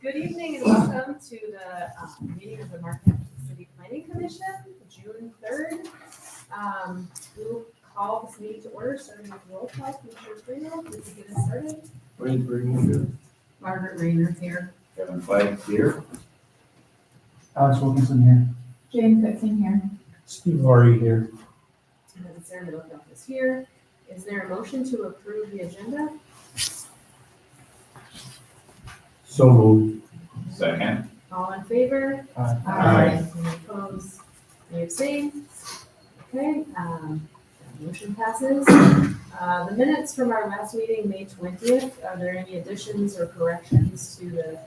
Good evening and welcome to the meeting of the Marquette City Planning Commission, June 3rd. We'll call this meeting to order, starting with roll call. Commissioner Freeman, please get us started. Wayne Freeman here. Margaret Rayner here. Kevin Feig here. Alex Wilkinson here. Jane Cookson here. Steve Laurie here. And Sarah Middlecoff is here. Is there a motion to approve the agenda? So moved. Second. All in favor? Aye. Any opposed? Any abstain? Okay, motion passes. The minutes from our last meeting, May 20th, are there any additions or corrections to the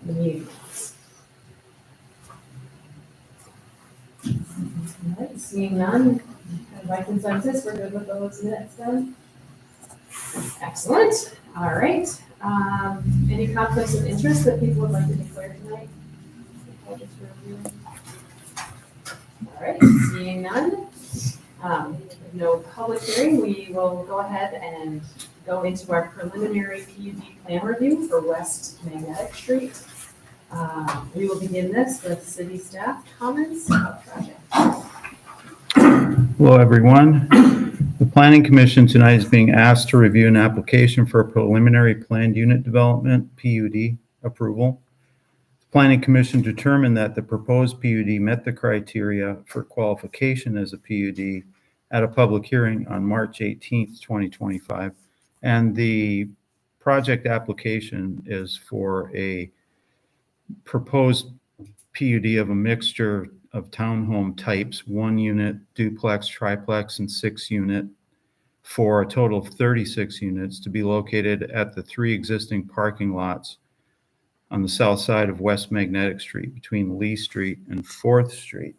meeting minutes? All right, seeing none, by consensus, we're good with those minutes then? Excellent, all right. Any conflicts of interest that people would like to declare tonight? I'll just review. All right, seeing none, no public hearing, we will go ahead and go into our preliminary PUD plan review for West Magnetic Street. We will begin this with city staff comments about the project. Hello, everyone. The Planning Commission tonight is being asked to review an application for a preliminary planned unit development, PUD, approval. The Planning Commission determined that the proposed PUD met the criteria for qualification as a PUD at a public hearing on March 18th, 2025. And the project application is for a proposed PUD of a mixture of townhome types, 1 unit, duplex, triplex, and 6 unit, for a total of 36 units to be located at the 3 existing parking lots on the south side of West Magnetic Street between Lee Street and 4th Street.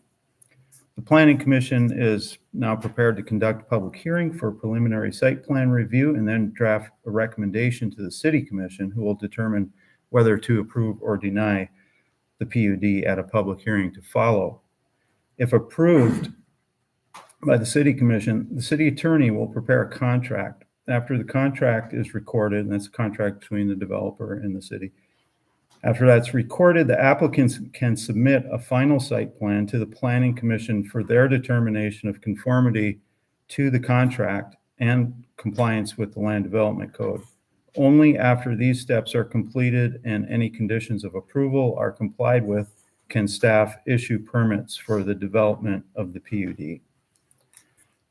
The Planning Commission is now prepared to conduct a public hearing for preliminary site plan review and then draft a recommendation to the City Commission, who will determine whether to approve or deny the PUD at a public hearing to follow. If approved by the City Commission, the City Attorney will prepare a contract. After the contract is recorded, and that's a contract between the developer and the city. After that's recorded, the applicants can submit a final site plan to the Planning Commission for their determination of conformity to the contract and compliance with the Land Development Code. Only after these steps are completed and any conditions of approval are complied with can staff issue permits for the development of the PUD.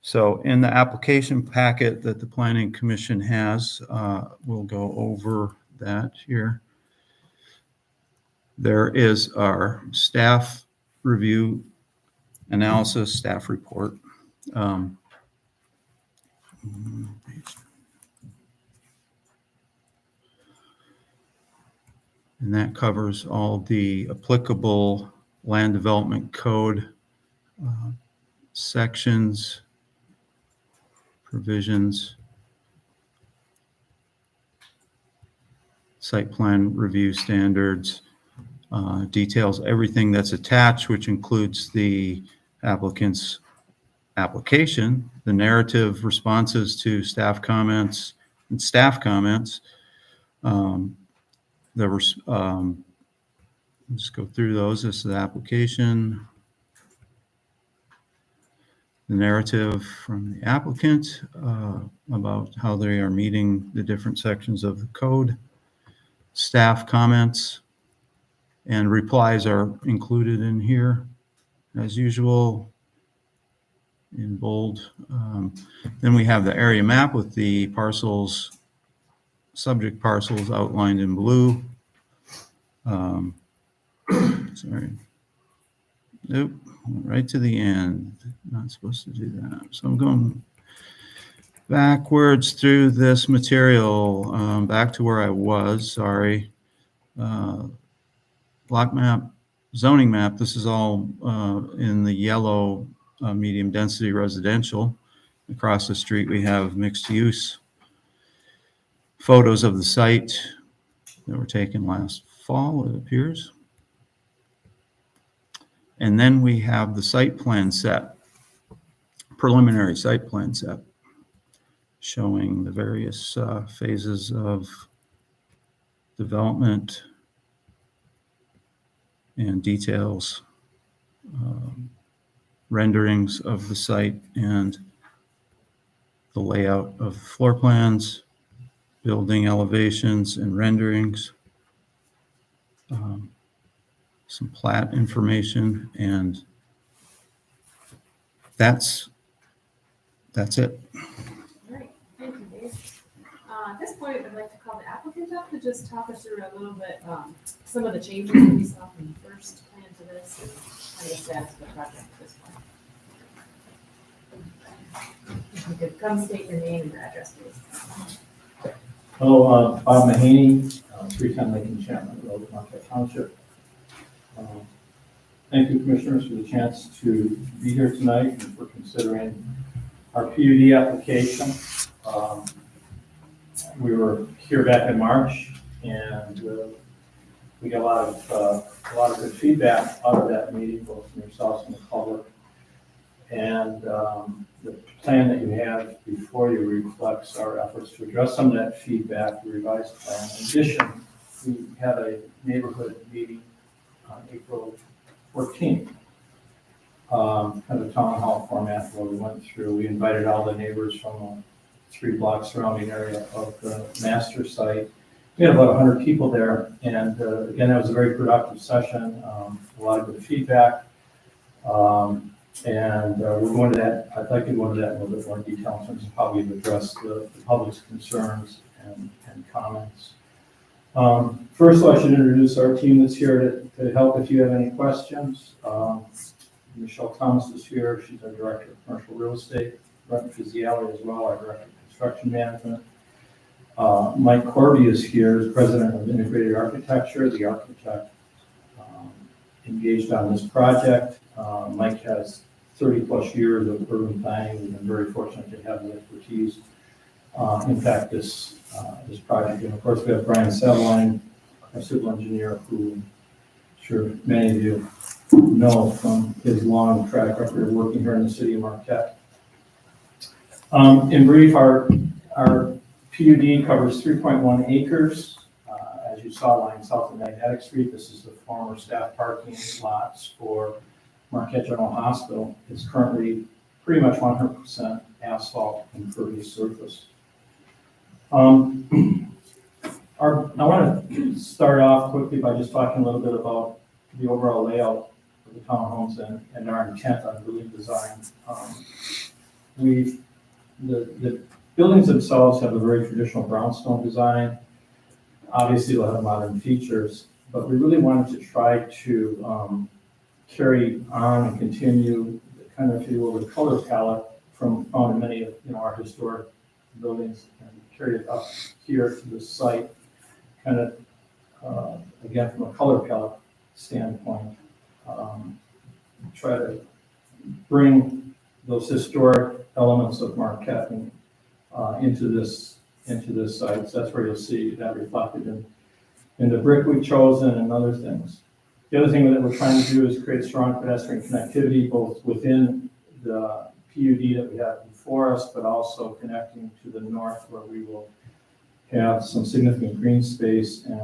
So in the application packet that the Planning Commission has, we'll go over that here. There is our staff review analysis staff report. And that covers all the applicable Land Development Code sections, provisions, site plan review standards, details everything that's attached, which includes the applicant's application, the narrative responses to staff comments and staff comments. Let's go through those. This is the application, the narrative from the applicant about how they are meeting the different sections of the code, staff comments, and replies are included in here as usual in bold. Then we have the area map with the parcels, subject parcels outlined in blue. Sorry. Nope, right to the end. Not supposed to do that. So I'm going backwards through this material, back to where I was, sorry. Block map, zoning map, this is all in the yellow medium density residential. Across the street we have mixed use. Photos of the site that were taken last fall, it appears. And then we have the site plan set, preliminary site plan set, showing the various phases of development and details, renderings of the site and the layout of floor plans, building elevations and renderings, some plat information, and that's it. All right, thank you, Dave. At this point, I'd like to call the applicant up to just talk us through a little bit, some of the changes that we saw from the first plan to this, and kind of the status of the project at this point. If you could come state your name and your address, please. Hello, Bob Mahaney, 310 Lincoln Chapman Road, Marquette Township. Thank you, Commissioners, for the chance to be here tonight and for considering our PUD application. We were here back in March, and we got a lot of good feedback out of that meeting, both from yourselves and the public. And the plan that you have before you reflects our efforts to address some of that feedback, the revised plan. In addition, we had a neighborhood meeting on April 14th, kind of a town hall format where we went through, we invited all the neighbors from a 3-block surrounding area of the master site. We had about 100 people there, and again, that was a very productive session, a lot of good feedback. And we're going to that, I'd like to go into that in a little bit more detail in terms of how we've addressed the public's concerns and comments. First of all, I should introduce our team that's here to help if you have any questions. Michelle Thomas is here. She's our Director of Commercial Real Estate. Brent Fiziali as well, our Director of Construction Management. Mike Corby is here as President of Integrated Architecture, the architect engaged on this project. Mike has 30 plus years of urban planning. We've been very fortunate to have the expertise. In fact, this project, and of course we have Brian Sedline, our civil engineer, who I'm sure many of you know from his long track record of working here in the city of Marquette. In brief, our PUD covers 3.1 acres. As you saw, lying south of Magnetic Street, this is the former staff parking lots for Marquette General Hospital. It's currently pretty much 100% asphalt impervious surface. I want to start off quickly by just talking a little bit about the overall layout of the townhomes and our intent on building design. The buildings themselves have a very traditional brownstone design. Obviously, they'll have modern features, but we really wanted to try to carry on and continue the kind of, if you will, the color palette from found in many of our historic buildings and carry it up here to the site, kind of again from a color palette standpoint, try to bring those historic elements of Marquette into this site. So that's where you'll see that reflected in the brick we've chosen and other things. The other thing that we're trying to do is create strong pedestrian connectivity, both within the PUD that we have before us, but also connecting to the north, where we will have some significant green space and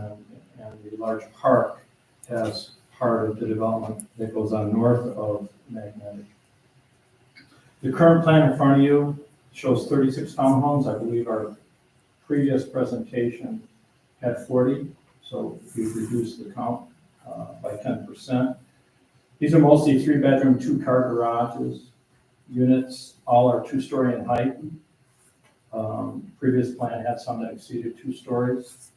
a large park as part of the development that goes on north of Magnetic. The current plan in front of you shows 36 townhomes. I believe our previous presentation had 40, so we've reduced the count by 10%. These are mostly 3-bedroom, 2-car garages. Units all are 2-story in height. Previous plan had some that exceeded 2 stories.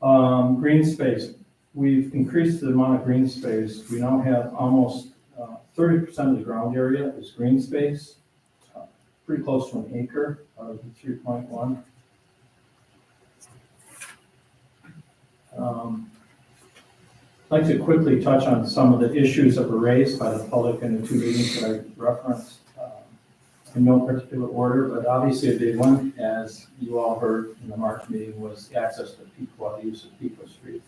Green space. We've increased the amount of green space. We now have almost 30% of the ground area is green space. Pretty close to an acre out of the 3.1. I'd like to quickly touch on some of the issues that were raised by the public in the 2 meetings that I referenced in no particular order, but obviously a big one, as you all heard in the March meeting, was access to Pequot, the use of Pequot Street.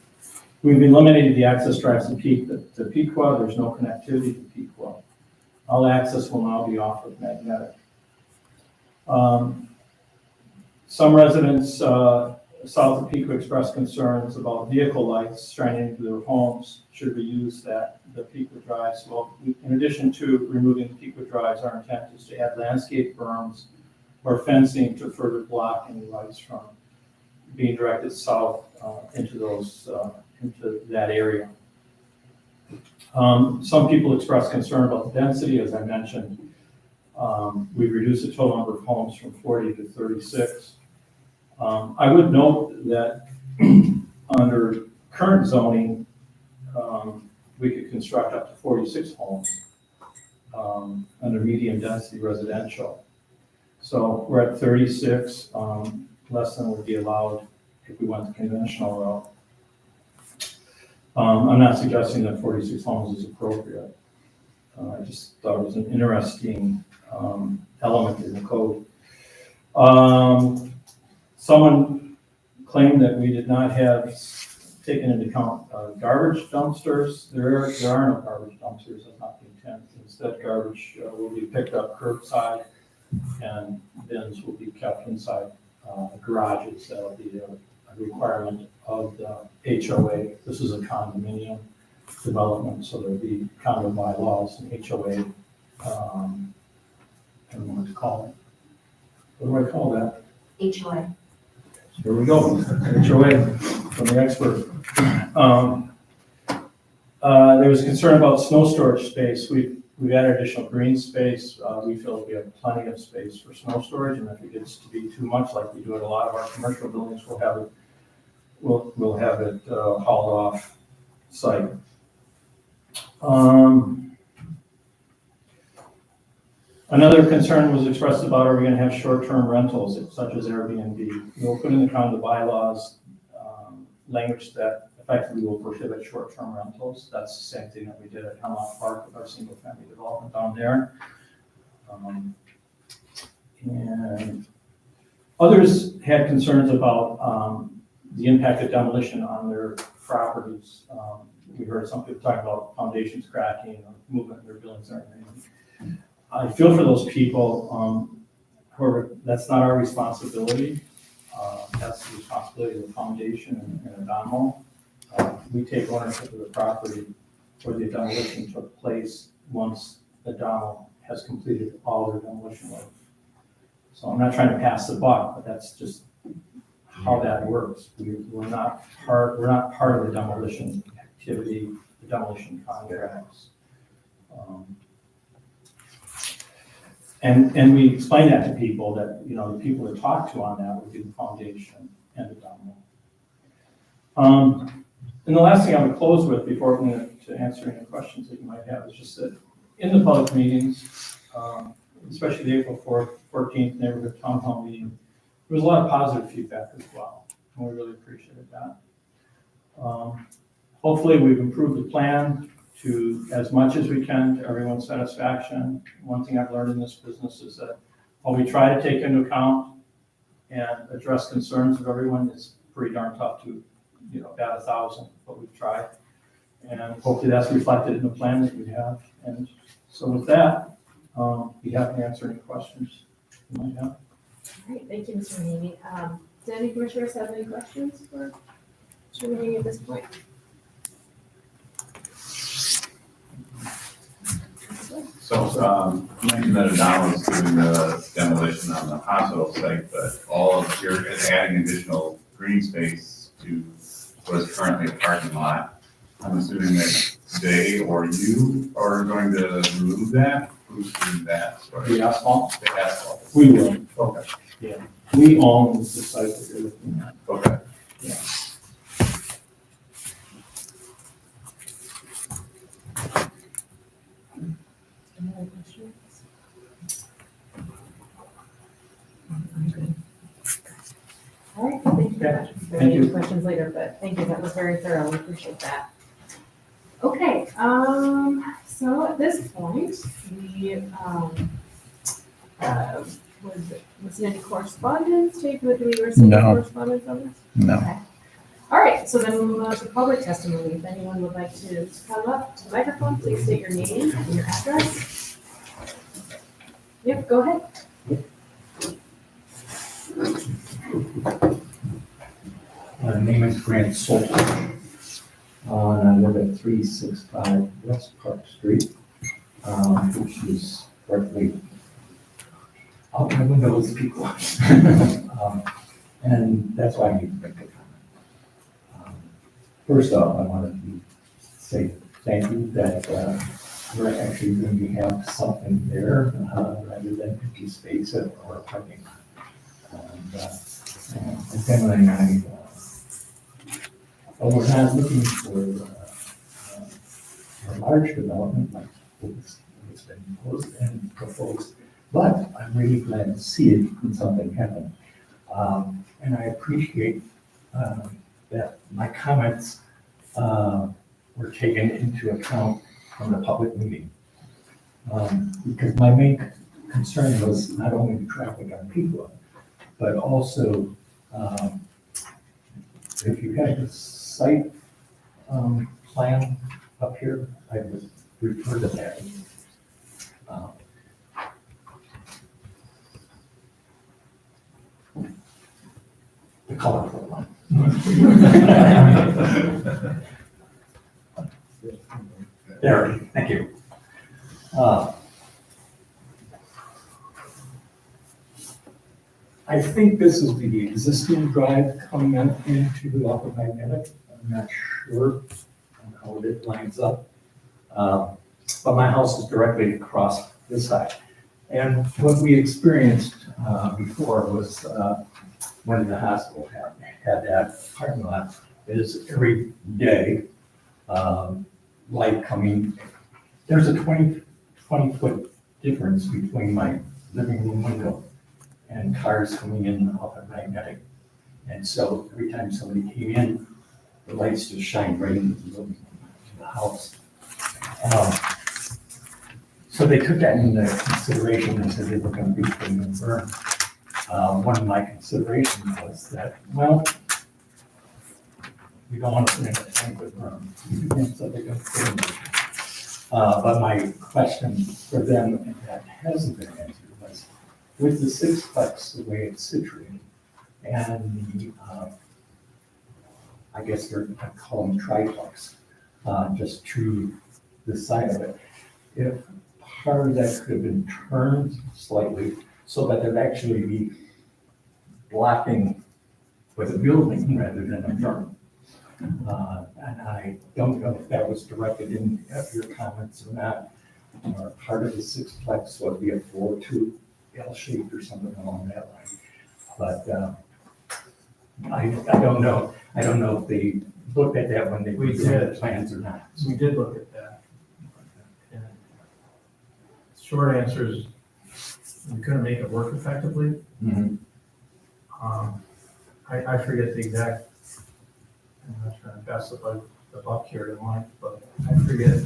We've eliminated the access drives to Pequot. There's no connectivity to Pequot. All access will now be off of Magnetic. Some residents south of Pico expressed concerns about vehicle lights shining into their homes. Should we use the Pico drives? Well, in addition to removing the Pico drives, our intent is to add landscape berms or fencing to further block any lights from being directed south into that area. Some people expressed concern about the density, as I mentioned. We've reduced the total number of homes from 40 to 36. I would note that under current zoning, we could construct up to 46 homes under medium density residential. So we're at 36, less than would be allowed if we went the conventional route. I'm not suggesting that 46 homes is appropriate. I just thought it was an interesting element in the code. Someone claimed that we did not have taken into account garbage dumpsters. There are no garbage dumpsters, that's not the intent. Instead, garbage will be picked up curbside and bins will be kept inside garages. That will be a requirement of the HOA. This is a condominium development, so there'll be condo bylaws and HOA. I don't know what to call it. What do I call that? HOA. Here we go, HOA from the expert. There was concern about snow storage space. We've added additional green space. We feel we have plenty of space for snow storage, and if it gets to be too much, like we do in a lot of our commercial buildings, we'll have it hauled off site. Another concern was expressed about, are we going to have short-term rentals such as Airbnb? We'll put in the condo bylaws language that effectively will prohibit short-term rentals. That's the same thing that we did at Hemlock Park with our single-family development down there. And others had concerns about the impact of demolition on their properties. We heard some people talk about foundations cracking or movement in their buildings and everything. I feel for those people. However, that's not our responsibility. That's the responsibility of the foundation and a domo. We take ownership of the property where the demolition took place once the domo has completed all their demolition work. So I'm not trying to pass the buck, but that's just how that works. We're not part of the demolition activity, the demolition contracts. And we explain that to people that, the people to talk to on that would be the foundation and the domo. And the last thing I would close with before opening to answer any questions that you might have is just that in the public meetings, especially the April 14th neighborhood town hall meeting, there was a lot of positive feedback as well, and we really appreciated that. Hopefully we've improved the plan to as much as we can to everyone's satisfaction. One thing I've learned in this business is that while we try to take into account and address concerns of everyone, it's pretty darn tough to, bat 1,000, but we've tried. And hopefully that's reflected in the plan that we have. And so with that, be happy to answer any questions you might have. All right, thank you, Mr. Mahaney. Do any commissioners have any questions for Mr. Mahaney at this point? So, you mentioned that Adama is doing the demolition on the hospital site, but you're adding additional green space to what is currently a parking lot. I'm assuming that they or you are going to remove that? Who's doing that? The asphalt, The asphalt. we will. Okay. Yeah. We own the site that you're looking at. Okay. Yeah. Any other questions? All right, well, thank you very much. If there are Thank any you. questions later, but thank you, that was very thorough, we appreciate that. Okay, so at this point, we, was there any correspondence, Jake, do we receive No. correspondence on this? No. Okay. All right, so then we'll move on to public testimony. If anyone would like to come up to the microphone, please state your name and your address. Yep, go ahead. name is Grant Solter. And I live at 365 West Park Street, which is directly out my window as people. And that's why I need to make a comment. First off, I want to say thank you that we're actually going to have something there rather than empty space or a parking lot. And my family and I, we're not looking for a large development like what's been proposed, but I'm really glad to see it when something happen. And I appreciate that my comments were taken into account from the public meeting. Because my main concern was not only the traffic on Pequot, but also if you had a site plan up here, I would refer to that. The colorful one. There, thank you. I think this is the existing drive coming up into the Upper Magnetic. I'm not sure on how it lines up. But my house is directly across this side. And what we experienced before was when the hospital had that parking lot is every day light coming. There's a 20-foot difference between my living room window and cars coming in off of Magnetic. And so every time somebody came in, the lights just shine right into the house. So they took that into consideration and said they were going to be putting in burn. One of my considerations was that, well, we don't want to put in a tank with burn. So they're going to put in burn. But my question for them that hasn't been answered was, with the sixplex the way it's situated, and the, I guess I call them triplex, just to the side of it, if part of that could have been turned slightly so that it'd actually be blocking with a building rather than a berm. And I don't know if that was directed in your comments or not, or part of the sixplex would be a 4-2 L-shaped or something along that line. But I don't know. I don't know if they looked at that when they did the plans or not. We did look at that. And short answer is we couldn't make it work effectively. Mhm. I forget the exact, I'm not trying to pass the buck here to Mike, but I forget.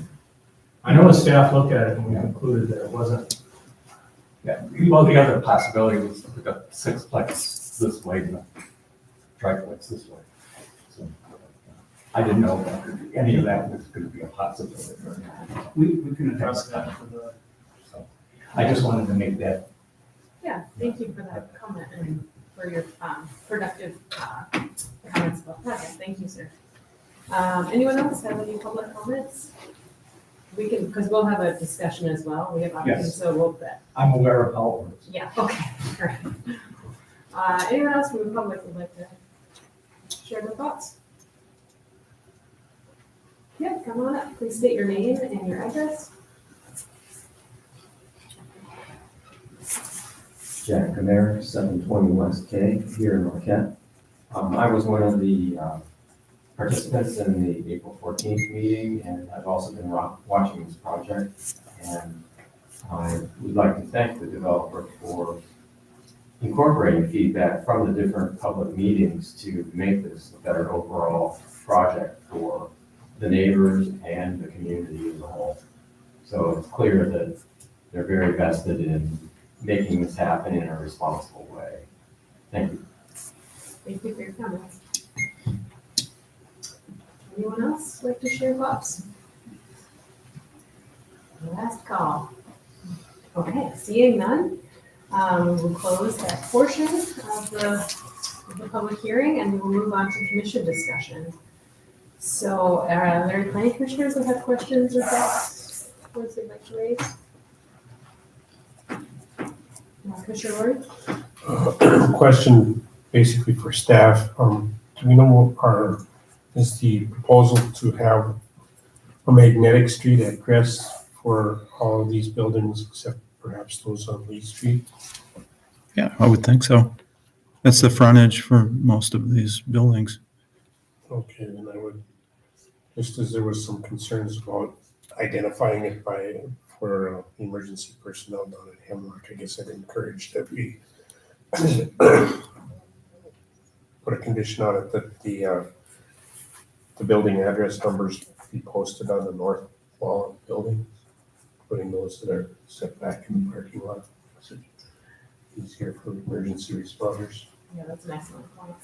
I know the staff looked at it and we concluded that it wasn't. Yeah, well, the other possibility was to put a sixplex this way and a triplex this way. So I didn't know if any of that was going to be a possibility or not. We can address that for the. So I just wanted to make that. Yeah, thank you for that comment and for your productive comments about that. Thank you, sir. Anyone else have any public comments? We can, because we'll have a discussion as well. We have options, so we'll bet. I'm aware of how it works. Yeah, okay, all right. Anyone else from the public would like to share their thoughts? Yeah, come on up. Please state your name and your address. Jack Kamara, 720 West K, here in Marquette. I was one of the participants in the April 14th meeting, and I've also been watching this project. And I would like to thank the developer for incorporating feedback from the different public meetings to make this a better overall project for the neighbors and the community as a whole. So it's clear that they're very vested in making this happen in a responsible way. Thank you. Thank you for your comments. Anyone else like to share thoughts? Last call. Okay, seeing none, we will close that portion of the the public hearing, and we will move on to commission discussion. So, are there any planning commissioners that have questions or thoughts, points they'd like to raise? Commissioner Lori? Question basically for staff. Do we know is the proposal to have a magnetic street address for all of these buildings except perhaps those on Lee Street? Yeah, I would think so. That's the frontage for most of these buildings. Okay, then I would, just as there was some concerns about identifying it for emergency personnel down at Hemlock, I guess I'd encourage that we put a condition on it that the building address numbers be posted on the north wall of the building, putting those that are set back in the parking lot. Makes it easier for emergency responders. Yeah, that's an excellent point.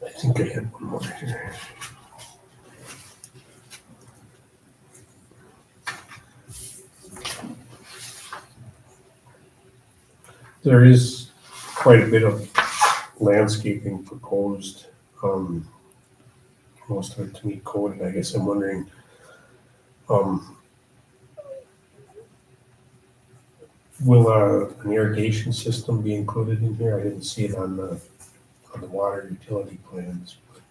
I think I had one more here. There is quite a bit of landscaping proposed, most of it to meet code, and I guess I'm wondering, will an irrigation system be included in here? I didn't see it on the water utility plans, but.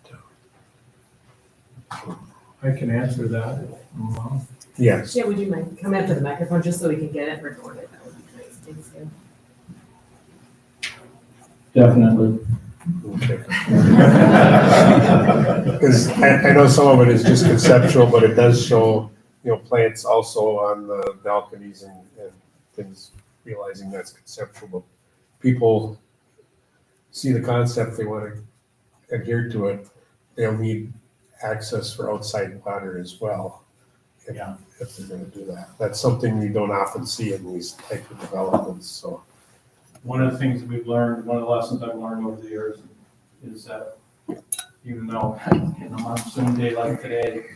I can answer that. Yes. Yeah, would you mind coming up to the microphone just so we can get it recorded? That would be great. Thanks, you. Definitely. Okay. Because I know some of it is just conceptual, but it does show, plants also on the balconies and things, realizing that's conceptual, but people see the concept, they want to adhere to it, they'll need access for outside water as well. If they're going to do that. That's something we don't often see in these type of developments, so. One of the things that we've learned, one of the lessons I've learned over the years is that even though in a monsoon day like today,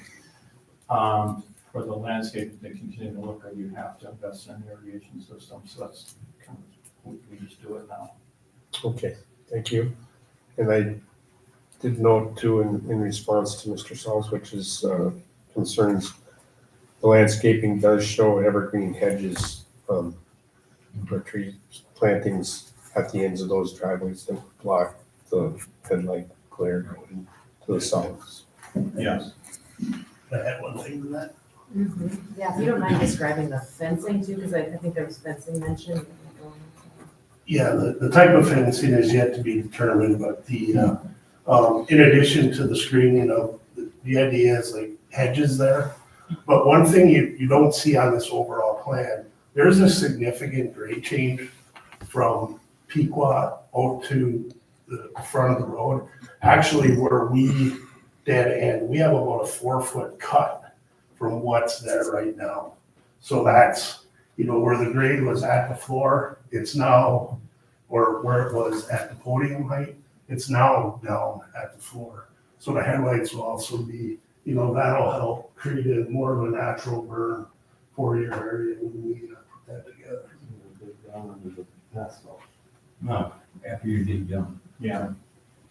for the landscape to continue to look good, you have to invest in an irrigation system. So that's kind of, we just do it now. Okay, thank you. And I did note too, in response to Mr. Salzwich's concerns, the landscaping does show evergreen hedges, or tree plantings at the ends of those driveways that block the headlight glare going to the south. Yes. I had one thing to that. Yeah, if you don't mind describing the fencing too, because I think there was fencing mentioned. Yeah, the type of fencing is yet to be determined, but the, in addition to the screening of, the idea is like hedges there. But one thing you don't see on this overall plan, there's a significant grade change from Pequot out to the front of the road. Actually, where we dead end, we have about a 4-foot cut from what's there right now. So that's, where the grade was at the floor, it's now, or where it was at the podium height, it's now down at the floor. So the headlights will also be, that'll help create a more of a natural burn for your area when we put that together. No, after you dig down. Yeah.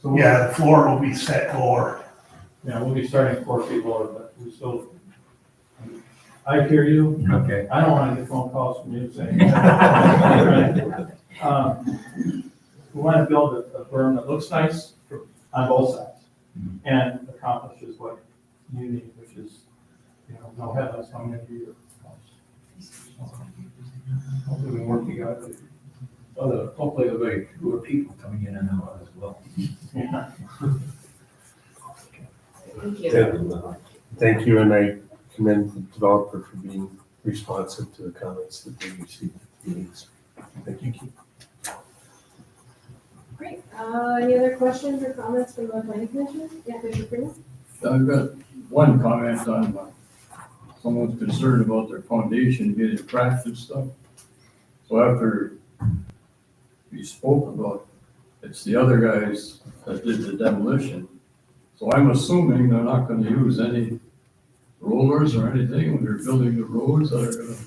So Yeah, the floor will be set lower. Yeah, we'll be starting 4 feet lower, but we still, I hear you. Okay. I don't want to get phone calls from you saying. We want to build a berm that looks nice on both sides and accomplishes what you need, which is, no headlights coming into your house. Hopefully we can work together. Hopefully there'll be fewer people coming in and out as well. Yeah. Thank you. Thank you, and I commend the developer for being responsive to the comments that they received at the meetings. Thank you. Great. Any other questions or comments from the planning commission? Yeah, Commissioner Freeman? I've got one comment on someone's concerned about their foundation getting cracked and stuff. So after we spoke about, it's the other guys that did the demolition. So I'm assuming they're not gonna use any rollers or anything when they're building the roads that are gonna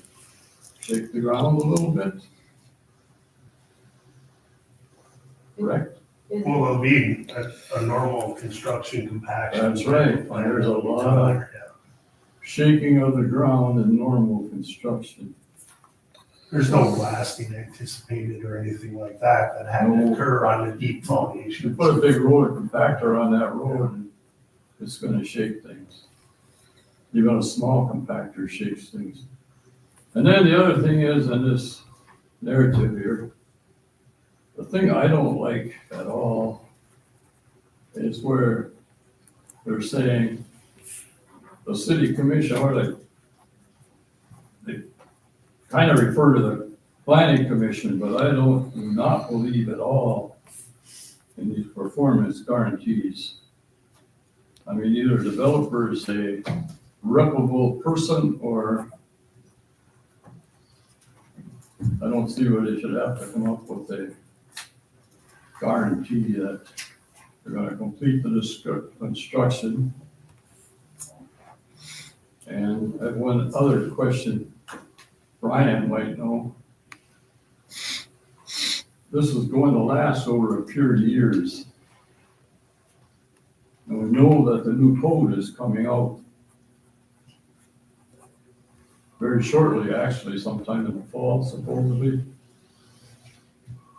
shake the ground a little bit. correct? Well, it'll be a normal construction compaction. That's right. There's a lot of shaking of the ground in normal construction. There's no blasting anticipated or anything like that that had to occur on the deep You foundation. put a big roller compactor on that road, and it's gonna shake things. Even a small compactor shakes things. And then the other thing is, in this narrative here, the thing I don't like at all is where they're saying the city commission, or they kind of refer to the planning commission, but I do not believe at all in these performance guarantees. I mean, either developer is a reputable person, or I don't see where they should have to come up with a guarantee that they're gonna complete the construction. And I have one other question Brian might know. This is going to last over a period of years. And we know that the new code is coming out very shortly, actually, sometime in the fall, supposedly.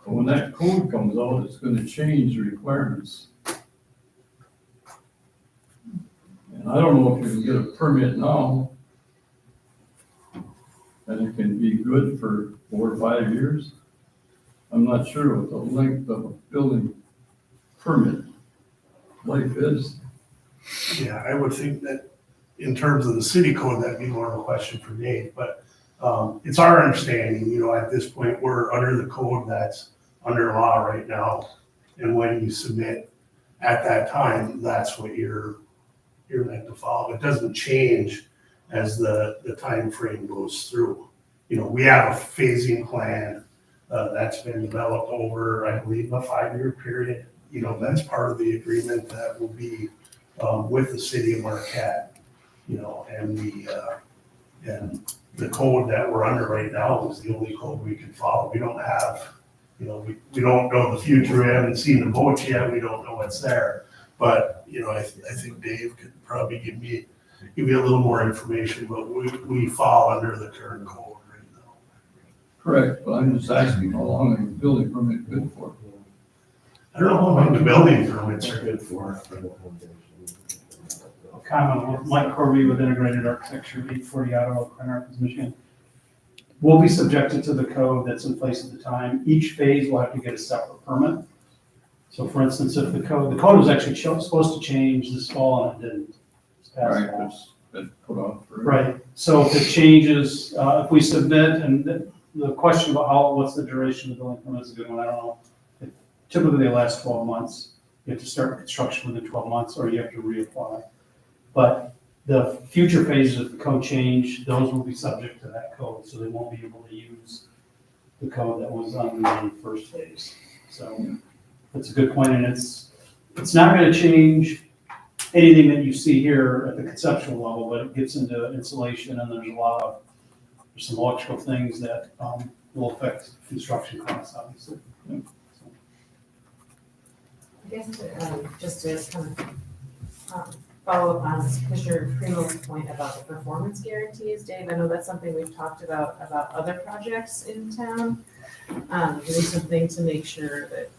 But when that code comes out, it's gonna change the requirements. And I don't know if you can get a permit now, and it can be good for 4 or 5 years. I'm not sure what the length of a building permit life is. Yeah, I would think that in terms of the city code, that'd be more of a question for Dave, but it's our understanding, at this point, we're under the code that's under law right now. And when you submit at that time, that's what you're meant to follow. It doesn't change as the time frame goes through. We have a phasing plan that's been developed over, I believe, a 5-year period. That's part of the agreement that will be with the city of Marquette. And the code that we're under right now is the only code we can follow. We don't have, we don't know the future. We haven't seen the boat yet. We don't know what's there. But, I think Dave could probably give you a little more information, but we fall under the current code right now. Correct, but I'm just asking how long a building permit good for? I don't know how long the building permits are good for. A comment, Mike Corby with Integrated Architecture, 840 Ottawa, Grand Rapids, Michigan. Will be subjected to the code that's in place at the time. Each phase will have to get a separate permit. So for instance, if the code was actually supposed to change this fall and it didn't. It's past Right, fall. it's been put off for. Right, so if it changes, if we submit, and the question about what's the duration of the building permit is a good one, I don't know. Typically they last 12 months. You have to start construction within 12 months, or you have to reapply. But the future phases of the code change, those will be subject to that code, so they won't be able to use the code that was on the first phase. So that's a good point, and it's not gonna change anything that you see here at the conceptual level, but it gets into insulation, and there's some electrical things that will affect construction costs, obviously. I guess just to kind of follow up on Commissioner Primo's point about the performance guarantees, Dave, I know that's something we've talked about other projects in town. Doing something to make sure that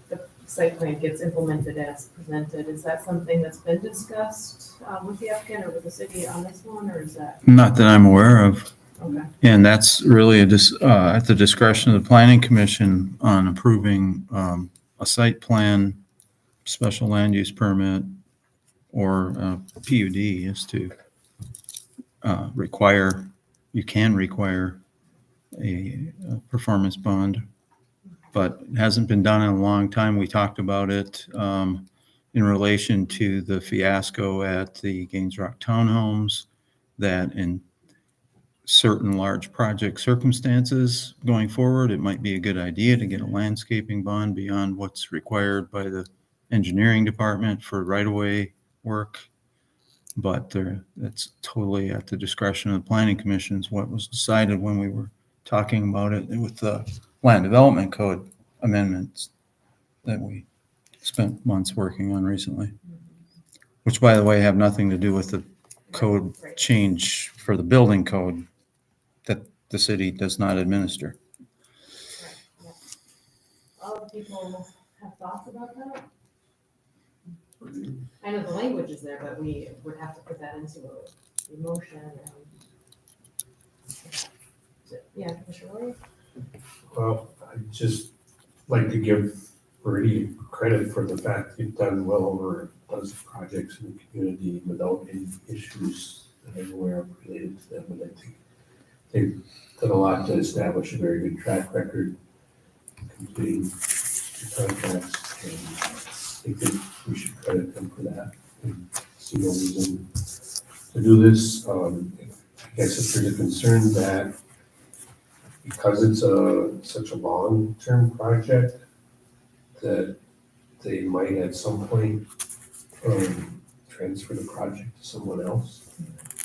the site plan gets implemented as presented. Is that something that's been discussed with the applicant or with the city on this one, or is that? Not that I'm aware of. Okay. And that's really at the discretion of the planning commission on approving a site plan, special land use permit, or PUD is to you can require a performance bond, but it hasn't been done in a long time. We talked about it in relation to the fiasco at the Gaines Rock Townhomes, that in certain large project circumstances going forward, it might be a good idea to get a landscaping bond beyond what's required by the engineering department for right-of-way work. But that's totally at the discretion of the planning commissions, what was decided when we were talking about it with the land development code amendments. that we spent months working on recently, which, by the way, have nothing to do with the code Right. change for the building code that the city does not administer. Right, yeah. All the people have thoughts about that? I know the language is there, but we would have to put that into a motion and. Yeah, Commissioner Williams? Well, I'd just like to give Brady credit for the fact they've done well over a dozen projects in the community without any issues that I'm aware of related to them. And I think they've done a lot to establish a very good track record, completing the contracts. And I think that we should credit them for that and see no reason to do this. I guess if there's a concern that because it's such a long-term project, that they might at some point transfer the project to someone else.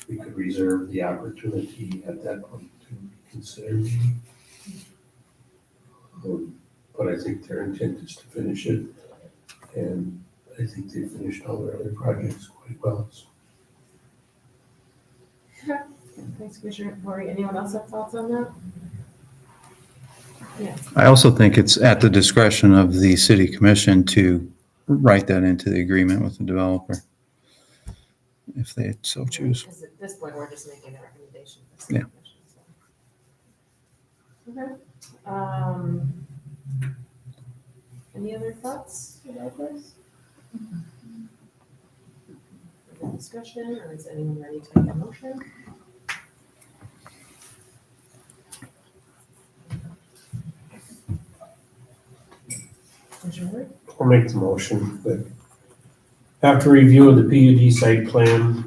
We could reserve the opportunity at that point to consider. But I think their intent is to finish it, and I think they finished all their other projects quite well. So. Thanks, Commissioner Lori. Anyone else have thoughts on that? Yeah. I also think it's at the discretion of the city commission to write that into the agreement with the developer, if they so choose. Because at this point, we're just making a recommendation. For the Yeah. commission, so. Okay. Any other thoughts about this? Any discussion, or is anyone ready to make a motion? Commissioner Ward? I'll make the motion that after review of the PUD site plan,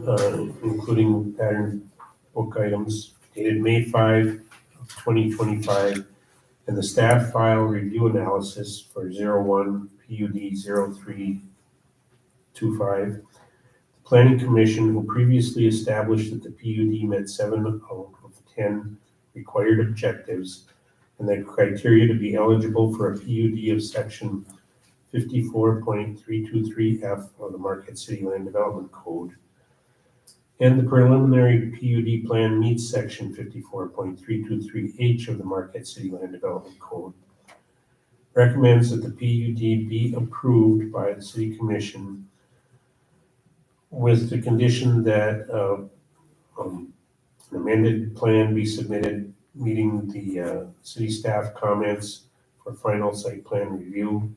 including pattern book items dated May 5, 2025, and the staff file review analysis for 01 PUD 0325, the Planning Commission, who previously established that the PUD met 7 out of 10 required objectives and the criteria to be eligible for a PUD of section 54.323F of the Marquette City Land Development Code, and the preliminary PUD plan meets section 54.323H of the Marquette City Land Development Code, recommends that the PUD be approved by the City Commission with the condition that an amended plan be submitted meeting the city staff comments for final site plan review,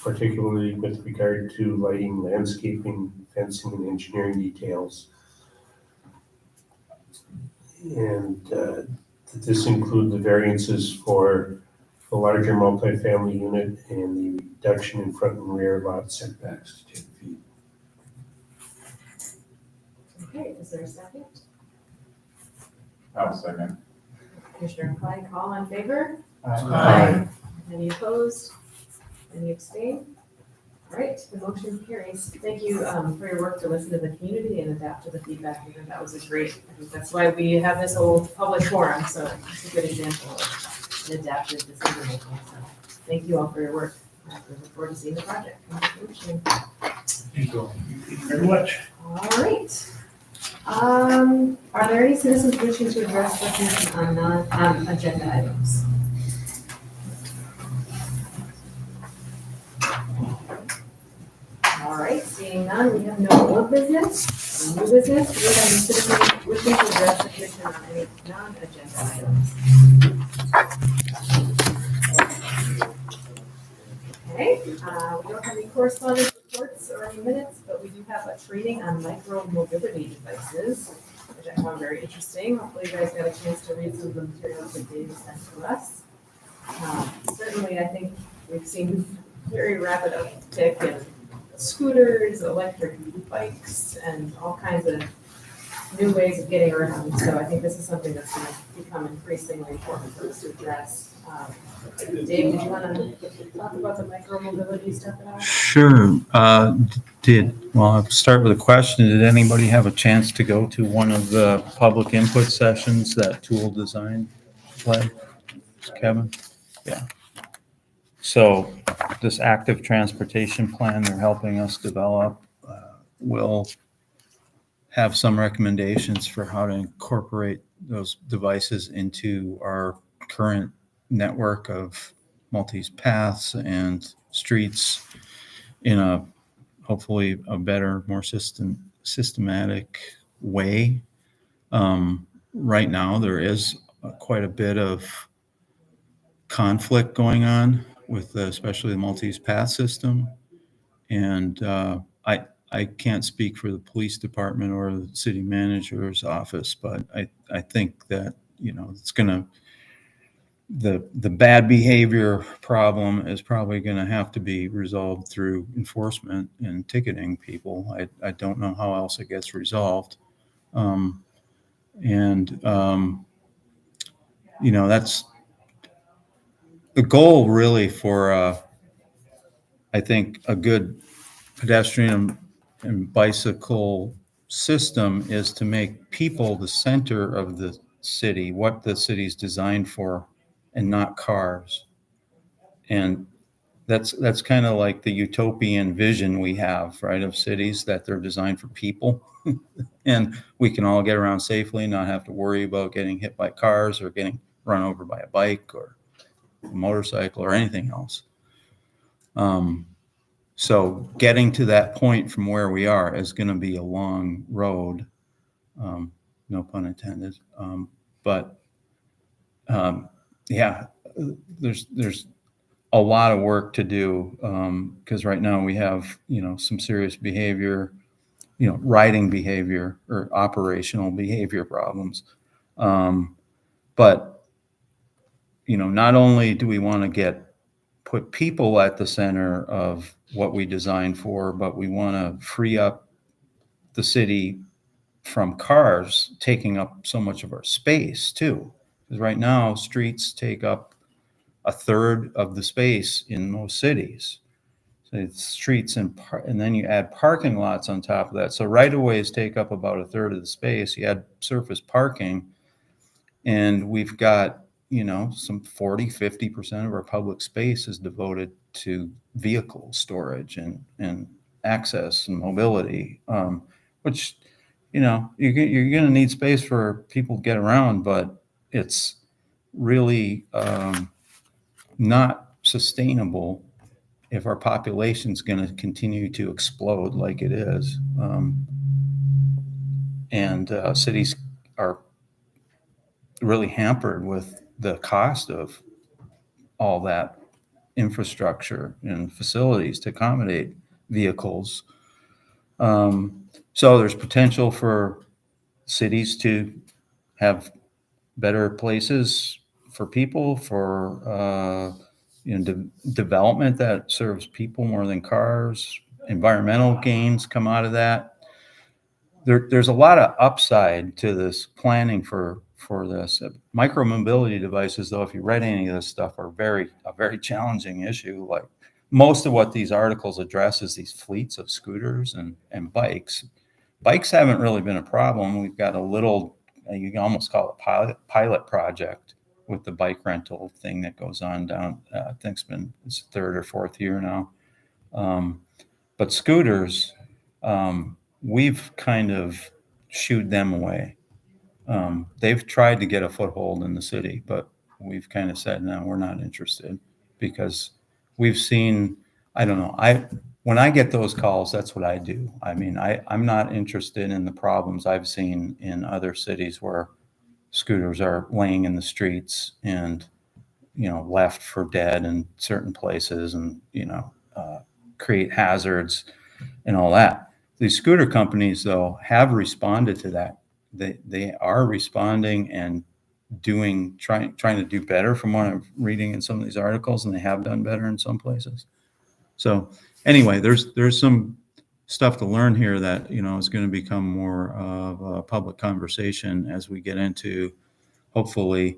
particularly with regard to lighting, landscaping, fencing, and engineering details. And that this include the variances for the larger multifamily unit and the reduction in front and rear lot setbacks to 10 feet. Okay, is there a second? I'll second. Commissioner Pike, all in favor? Aye. Any opposed? Any abstain? All right, the motion carries. Thank you for your work to listen to the community and adapt to the feedback. I think that was a great, I think that's why we have this whole public forum, so it's a good example of an adaptive decision making. So thank you all for your work. I look forward to seeing the project. Thank you very much. All right. Are there any citizens wishing to address the commission on non-agenda items? All right, seeing none, we have no old business, no new business. Do we have any citizens wishing to address the commission on any non-agenda items? Okay, we don't have any correspondence reports or any minutes, but we do have a training on micro-mobility devices, which I found very interesting. Hopefully you guys got a chance to read some of the materials that Dave sent to us. Certainly, I think we've seen very rapid uptick in scooters, electric bikes, and all kinds of new ways of getting around. So I think this is something that's going to become increasingly important for us to address. Dave, did you want to talk about the micro-mobility stuff at all? Sure. I'll start with a question. Did anybody have a chance to go to one of the public input sessions that Tool Design led? Kevin? Yeah. So this active transportation plan they're helping us develop will have some recommendations for how to incorporate those devices into our current network of multi-use paths and streets in a hopefully a better, more systematic way. Right now, there is quite a bit of conflict going on with especially the multi-use path system. And I can't speak for the police department or the city manager's office, but I think that, it's going to, the bad behavior problem is probably going to have to be resolved through enforcement and ticketing people. I don't know how else it gets resolved. That's the goal really for, I think, a good pedestrian and bicycle system is to make people the center of the city, what the city's designed for, and not cars. And that's kind of like the utopian vision we have, right, of cities that they're designed for people. And we can all get around safely, not have to worry about getting hit by cars or getting run over by a bike or a motorcycle or anything else. So getting to that point from where we are is going to be a long road, no pun intended. Yeah, there's a lot of work to do because right now we have some serious behavior, riding behavior or operational behavior problems. But not only do we want to put people at the center of what we design for, but we want to free up the city from cars taking up so much of our space too. Because right now, streets take up a third of the space in most cities. So it's streets and then you add parking lots on top of that. So right-of-ways take up about a third of the space. You add surface parking, and we've got some 40-50% of our public space is devoted to vehicle storage and access and mobility, which you're going to need space for people to get around, but it's really not sustainable if our population's going to continue to explode like it is. And cities are really hampered with the cost of all that infrastructure and facilities to accommodate vehicles. So there's potential for cities to have better places for people, for development that serves people more than cars. Environmental gains come out of that. There's a lot of upside to this planning for this. Micromobility devices, though, if you read any of this stuff, are a very challenging issue. Like most of what these articles address is these fleets of scooters and bikes. Bikes haven't really been a problem. We've got a little, you can almost call it a pilot project with the bike rental thing that goes on down, I think it's third or fourth year now. But scooters, we've kind of shooed them away. They've tried to get a foothold in the city, but we've kind of said, no, we're not interested because we've seen, I don't know, when I get those calls, that's what I do. I mean, I'm not interested in the problems I've seen in other cities where scooters are laying in the streets and, left for dead in certain places and, create hazards and all that. These scooter companies, though, have responded to that. They are responding and trying to do better from what I'm reading in some of these articles, and they have done better in some places. So anyway, there's some stuff to learn here that is going to become more of a public conversation as we get into hopefully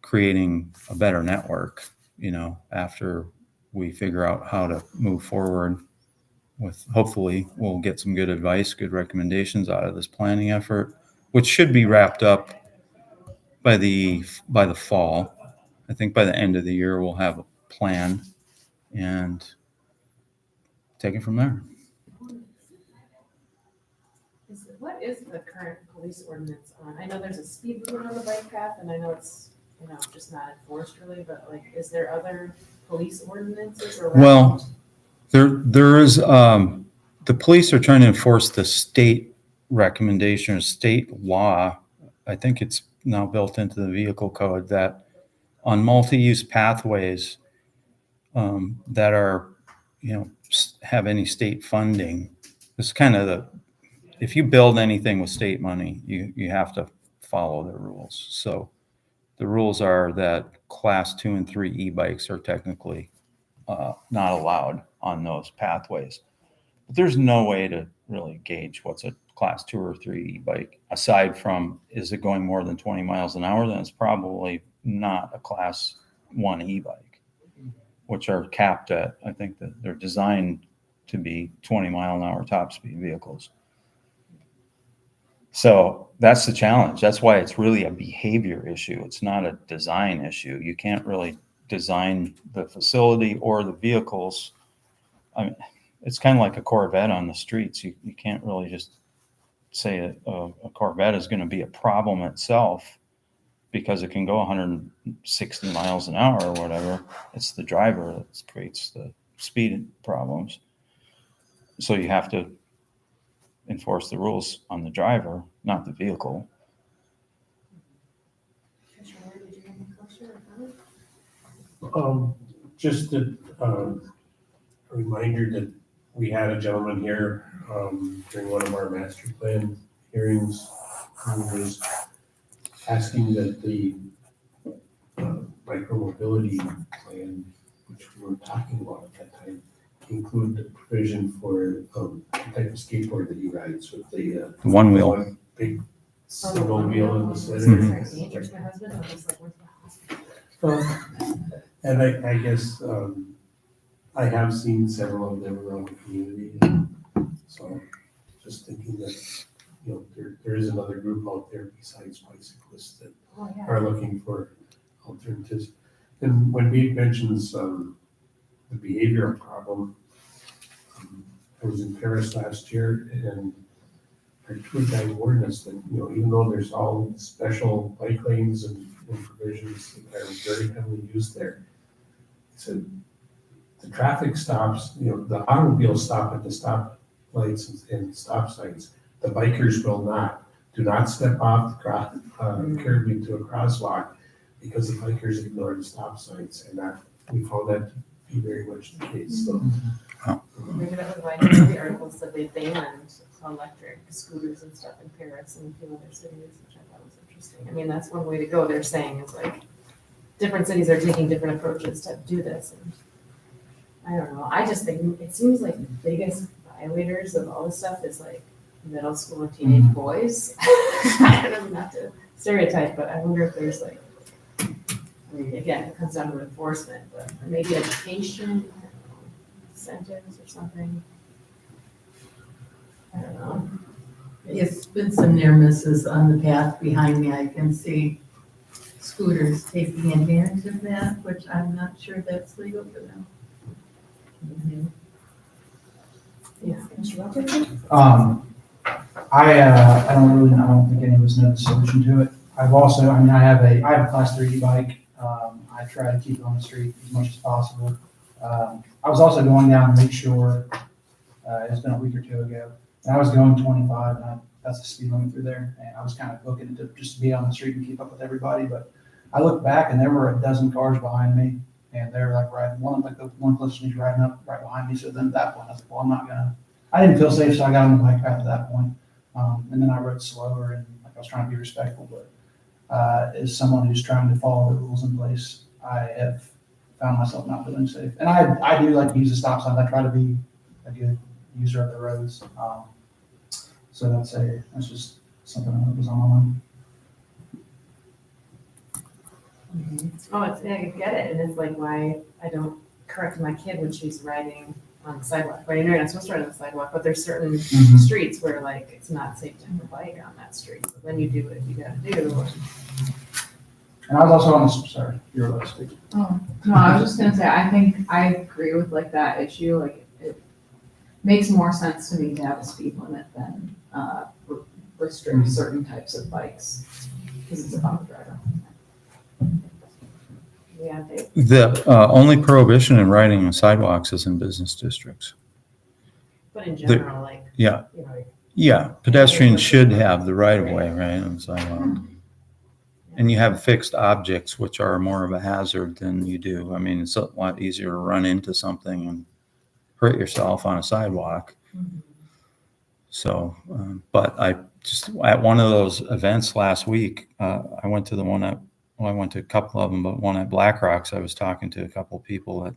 creating a better network, after we figure out how to move forward with, hopefully we'll get some good advice, good recommendations out of this planning effort, which should be wrapped up by the fall. I think by the end of the year, we'll have a plan and take it from there. What is the current police ordinance on? I know there's a speed limit on the bike path, and I know it's, just not enforced really, but like, is there other police ordinances around? Well, there is, the police are trying to enforce the state recommendation or state law. I think it's now built into the vehicle code that on multi-use pathways that are, have any state funding, it's kind of if you build anything with state money, you have to follow the rules. So the rules are that class 2 and 3 e-bikes are technically not allowed on those pathways. But there's no way to really gauge what's a class 2 or 3 e-bike, aside from, is it going more than 20 miles an hour? Then it's probably not a class 1 e-bike, which are capped at, I think that they're designed to be 20 mile an hour top speed vehicles. So that's the challenge. That's why it's really a behavior issue. It's not a design issue. You can't really design the facility or the vehicles. I mean, it's kind of like a Corvette on the streets. You can't really just say a Corvette is going to be a problem itself because it can go 160 miles an hour or whatever. It's the driver that creates the speed problems. So you have to enforce the rules on the driver, not the vehicle. Just a reminder that we had a gentleman here during one of our master plan hearings who was asking that the micromobility plan, which we were talking about at that time, include the provision for the type of skateboard that he rides with the One wheel. one big single wheel in the center. Mhm. Dangerous, my husband, was just like, where's the hospital? And I guess I have seen several of them around the community. And so just thinking that, there is another group out there besides bicyclists that Oh, yeah. are looking for alternatives. And when Dave mentions the behavioral problem, I was in Paris last year and our tour guide warned us that, even though there's all special bike lanes and provisions that are very heavily used there, he said the traffic stops, the automobiles stop at the stop lights and stop signs. The bikers will not. Do not step off the curb into a crosswalk because the bikers ignore the stop signs, and that we found that to be very much the case. So, Maybe that was why the article said they banned electric scooters and stuff in Paris and a few other cities, which I thought was interesting. I mean, that's one way to go. They're saying is like different cities are taking different approaches to do this. And I don't know. I just think it seems like the biggest violators of all this stuff is like middle school and teenage boys. I don't know, not to stereotype, but I wonder if there's like, I mean, again, it comes down to enforcement, but maybe education, I don't know, incentives or something. I don't know. It's been some near misses on the path behind me. I can see scooters taking advantage of that, which I'm not sure that's legal for them. Yeah. Mr. Walker? I don't think any of us know the solution to it. I have a class 3 e-bike. I try to keep it on the street as much as possible. I was also going down Lakeshore. It's been a week or two ago. And I was going 25, and that's the speed limit through there. And I was kind of looking to just be on the street and keep up with everybody. But I looked back, and there were a dozen cars behind me, and they were like riding the one closest to me riding up right behind me. So then at that point, I was like, well, I didn't feel safe, so I got on the bike path at that point. And then I rode slower, and I was trying to be respectful. But as someone who's trying to follow the rules in place, I have found myself not feeling safe. And I do like to use the stop signs. I try to be a good user of the roads. So that's just something that was on my mind. Oh, I get it, and it's like why I don't correct my kid when she's riding on the sidewalk. Right, you're not supposed to ride on the sidewalk, but there's certain streets where like it's not safe to have a bike on that street. So then you do what you gotta do. And I was also on the, sorry, you're about to speak. Oh, no, I was just gonna say, I think I agree with like that issue, like it makes more sense to me to have a speed limit than, restrict certain types of bikes, because it's about the driver. Yeah, they, The only prohibition in riding on sidewalks is in business districts. But in general, like, Yeah, you know, yeah, pedestrians should have the right of way, right, on the sidewalk. And you have fixed objects, which are more of a hazard than you do. I mean, it's a lot easier to run into something and hurt yourself on a sidewalk. So, but I just, at one of those events last week, I went to the one at, well, I went to a couple of them, but one at Black Rocks, I was talking to a couple of people that,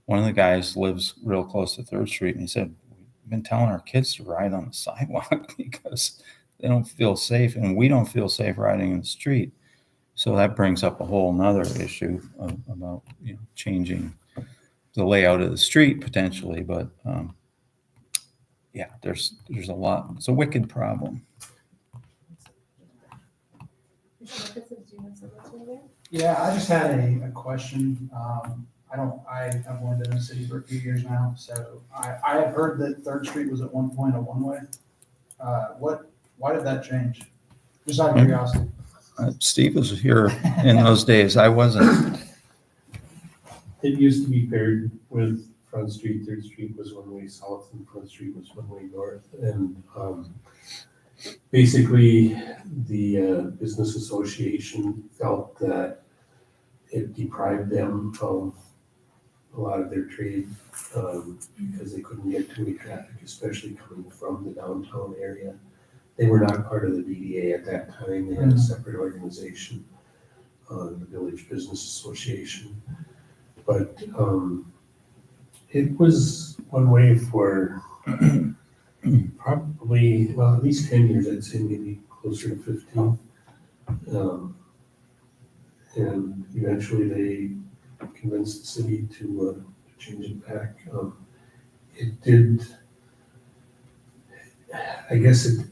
one of the guys lives real close to 3rd Street, and he said, we've been telling our kids to ride on the sidewalk because they don't feel safe, and we don't feel safe riding in the street. So that brings up a whole nother issue about, you know, changing the layout of the street potentially, but yeah, there's a lot. It's a wicked problem. Yeah, I just had a question. I've only been in the city for a few years now, so I have heard that 3rd Street was at one point a one-way. Why did that change? Just out of curiosity. Steve was here in those days. I wasn't. It used to be paired with Front Street. 3rd Street was one way south and Front Street was one way north. And basically, the business association felt that it deprived them of a lot of their trade because they couldn't get two-way traffic, especially coming from the downtown area. They were not part of the DDA at that time. They had a separate organization, the Village Business Association. But it was one way for probably, well, at least 10 years, I'd say maybe closer to 15. And eventually they convinced the city to change it back. It did, I guess it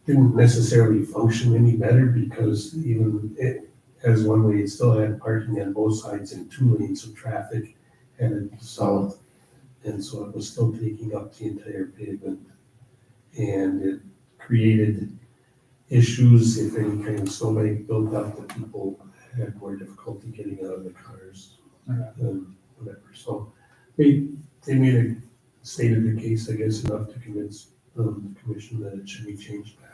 didn't necessarily function any better because even as one way, it still had parking on both sides and 2 lanes of traffic headed south. And so it was still taking up the entire pavement. And it created issues if any kind of snowbank built up that people had more difficulty getting out of the cars and whatever. So they made a stated the case, I guess, enough to convince the commission that it should be changed back.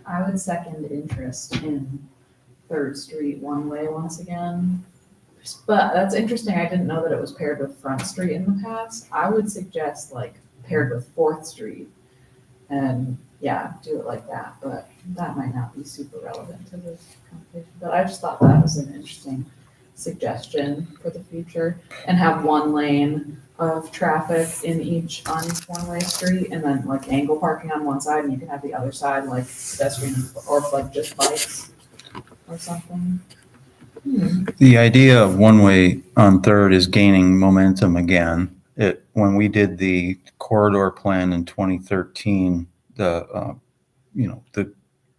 I would second interest in 3rd Street one-way once again. But that's interesting, I didn't know that it was paired with Front Street in the past. I would suggest like paired with 4th Street and yeah, do it like that, but that might not be super relevant to this conversation. But I just thought that was an interesting suggestion for the future and have 1 lane of traffic on each one-way street and then like angle parking on one side and you can have the other side like pedestrian or like just bikes or something. The idea of one-way on 3rd is gaining momentum again. When we did the corridor plan in 2013, the